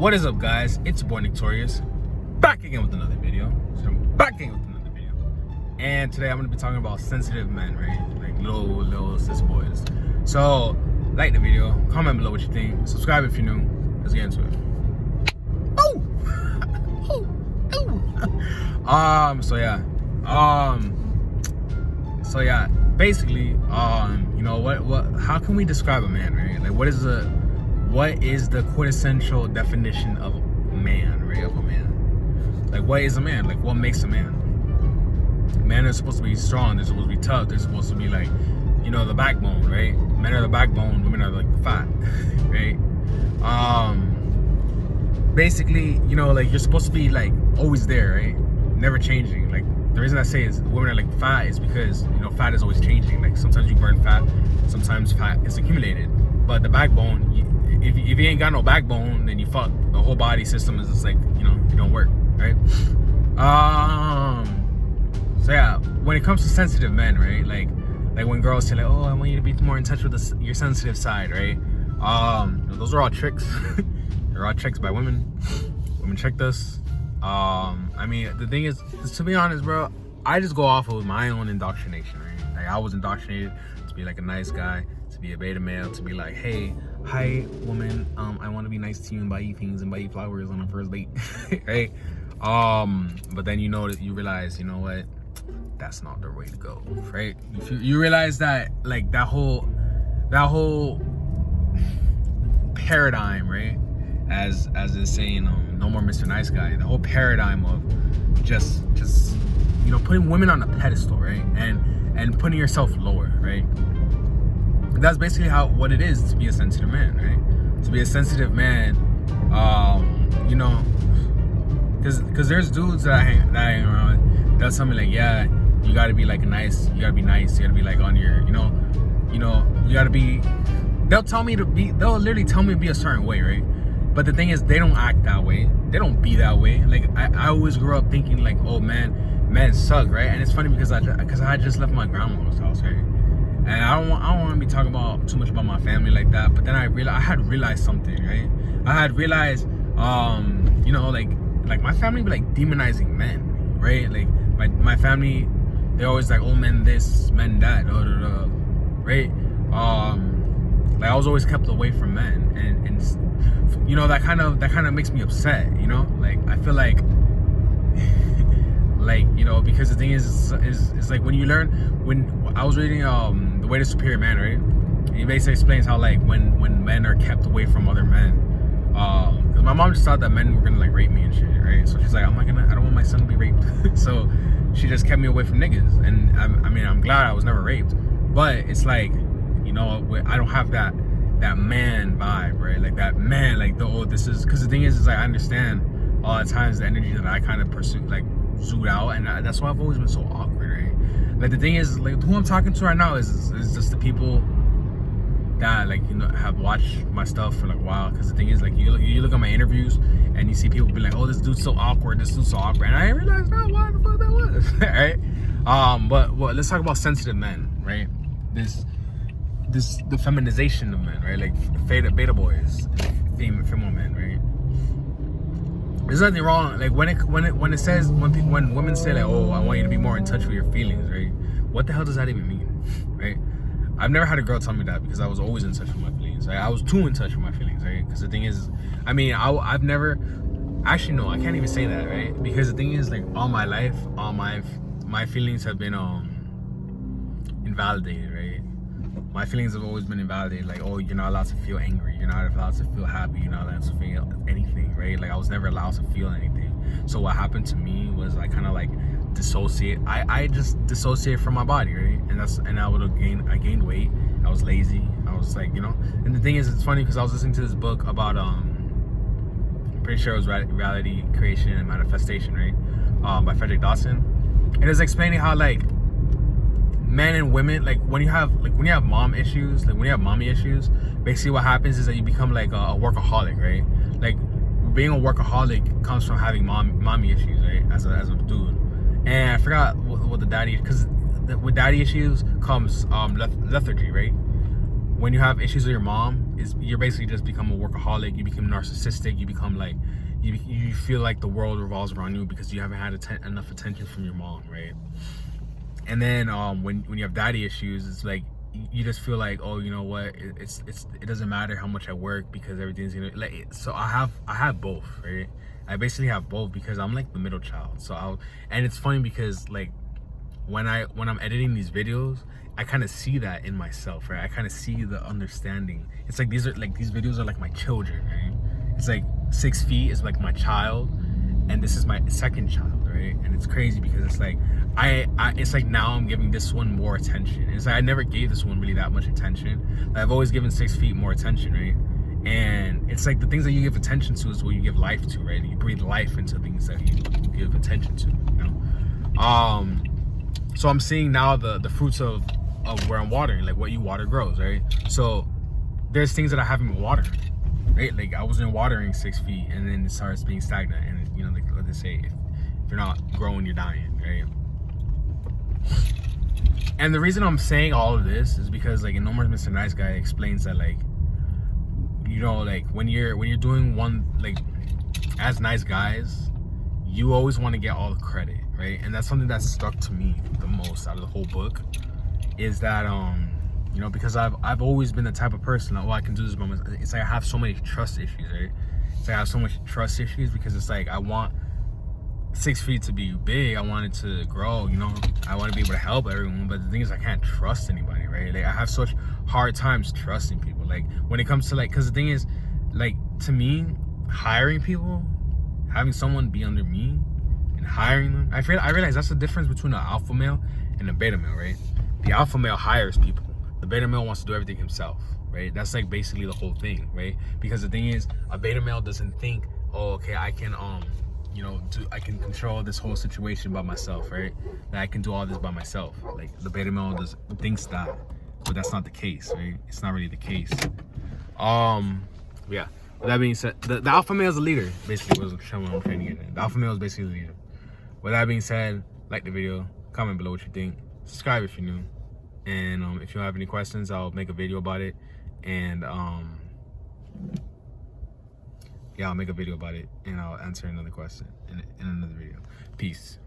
What is up, guys? It's your boy Torius, back again with another video. And today I'm gonna be talking about sensitive men, right? Like little sis boys. So, like the video, comment below what you think, subscribe if you're new. Let's get into it. So yeah. Basically, you know what? How can we describe a man, right? Like, what is the quintessential definition of a man, right? Of a man. Like, what is a man? Like, what makes a man? Men are supposed to be strong. They're supposed to be tough. They're supposed to be like, you know, the backbone, right? Men are the backbone. Women are like the fat, right? Basically, you know, like, you're supposed to be like always there, right? Never changing. Like, the reason I say is women are like fat is because, you know, fat is always changing. Like, sometimes you burn fat, sometimes fat is accumulated. But the backbone, if you ain't got no backbone, then you fuck. The whole body system is just like, you know, it don't work, right? So yeah, when it comes to sensitive men, right? Like when girls say like, oh, I want you to be more in touch with your sensitive side, right? Those are all tricks. They're all tricks by women. Women tricked us. I mean, the thing is, to be honest, bro, I just go off of my own indoctrination, right? Like, I was indoctrinated to be like a nice guy, to be a beta male, to be like, hey, hi, woman, I want to be nice to you and buy you things and buy you flowers on a first date, right? But then, you know, that you realize, you know what, that's not the way to go, right? You realize that, like, that whole paradigm, right? As is saying, no more Mr. Nice Guy. The whole paradigm of just you know, putting women on a pedestal, right? And putting yourself lower, right? That's basically what it is to be a sensitive man, right? To be a sensitive man, you know, because there's dudes that I hang around with, they'll tell me like, yeah, you gotta be like nice, you gotta be nice, you gotta be like on your, you know, you gotta be. They'll literally tell me to be a certain way, right? But the thing is, they don't act that way. They don't be that way. Like, I always grew up thinking like, oh man, men suck, right? And it's funny because I just left my grandma's house, right? And I don't want to be talking about too much about my family like that. But then I had realized something, right? I had realized, you know, like my family be like demonizing men, right? Like my family, they're always like, oh, men this, men that, right? Like, I was always kept away from men, and you know, that kind of makes me upset, you know? Like, I feel like like, you know, because the thing is like, when you learn, when I was reading The Way to Superior Man, right? He basically explains how, like, when men are kept away from other men, because my mom just thought that men were gonna like rape me and shit, right? So she's like, I don't want my son to be raped. So she just kept me away from niggas, and I mean, I'm glad I was never raped, but it's like, you know, I don't have that man vibe, right? Like, that man, like, this is, because the thing is like, I understand all the times the energy that I kind of pursue, like, zoom out, and that's why I've always been so awkward, right? Like, the thing is, like, who I'm talking to right now is just the people that, like, you know, have watched my stuff for like a while. Because the thing is, like, you look at my interviews and you see people be like, oh, this dude's so awkward, and I didn't realize why the fuck that was. Right? But let's talk about sensitive men, right? The feminization of men, right? Like beta boys, female men, right? There's nothing wrong. Like, when women say like, oh, I want you to be more in touch with your feelings, right? What the hell does that even mean, right? I've never had a girl tell me that, because I was always in touch with my feelings. Right? I was too in touch with my feelings, right? Because the thing is, I mean, I've never, actually no, I can't even say that, right? Because the thing is, like, all my life, all my feelings have been invalidated, right? My feelings have always been invalidated. Like, oh, you're not allowed to feel angry, you're not allowed to feel happy, you're not allowed to feel anything, right? Like, I was never allowed to feel anything. So what happened to me was I kind of like dissociate. I just dissociated from my body, right? And I gained weight. I was lazy. I was like, you know. And the thing is, it's funny because I was listening to this book about I'm pretty sure it was Reality Creation and Manifestation, right? By Frederick Dawson. And it was explaining how, like, men and women, like, when you have mom issues, like when you have mommy issues, basically what happens is that you become like a workaholic, right? Like, being a workaholic comes from having mommy issues, right? As a dude. And I forgot what the daddy, because with daddy issues comes lethargy, right? when you have issues with your mom, is you're basically just become a workaholic. You become narcissistic. You become like, you feel like the world revolves around you because you haven't had enough attention from your mom, right? And then when you have daddy issues, it's like you just feel like, oh, you know what, it doesn't matter how much I work because everything's gonna like. So I have both, right? I basically have both because I'm like the middle child. And it's funny because like when I'm editing these videos, I kind of see that in myself, right? I kind of see the understanding. It's like these videos are like my children, right? It's like 6 feet is like my child, and this is my second child, right? And it's crazy because it's like it's like now I'm giving this one more attention. It's like I never gave this one really that much attention. I've always given 6 feet more attention, right? And it's like the things that you give attention to is what you give life to, right? You breathe life into things that you give attention to, you know? So I'm seeing now the fruits of where I'm watering, like what you water grows, right? So there's things that I haven't been watering, right? Like I wasn't watering 6 feet, and then it starts being stagnant, and you know, like what they say, if you're not growing, you're dying, right? And the reason I'm saying all of this is because like in No More Mr. Nice Guy explains that like, you know, like when you're doing one, like as nice guys, you always want to get all the credit, right? And that's something that stuck to me the most out of the whole book, is that you know, because I've always been the type of person that, oh, I can do this by myself. It's like I have so many trust issues, right? It's like I have so much trust issues because it's like I want 6 feet to be big, I want it to grow, you know, I want to be able to help everyone, but the thing is I can't trust anybody, right? Like I have such hard times trusting people, like when it comes to like, because the thing is, like to me, hiring people, having someone be under me and hiring them, I realize that's the difference between an alpha male and a beta male, right? The alpha male hires people, the beta male wants to do everything himself, right? That's like basically the whole thing, right? Because the thing is, a beta male doesn't think, oh, okay, I can you know, I can control this whole situation by myself, right? That I can do all this by myself. Like the beta male thinks that, but that's not the case, right? It's not really the case. Yeah. With that being said, the alpha male is a leader. Basically, was what I'm trying to get at. The alpha male is basically the leader. With that being said, like the video, comment below what you think, subscribe if you're new, and if you have any questions, I'll make a video about it, and yeah, I'll make a video about it, and I'll answer another question in another video. Peace.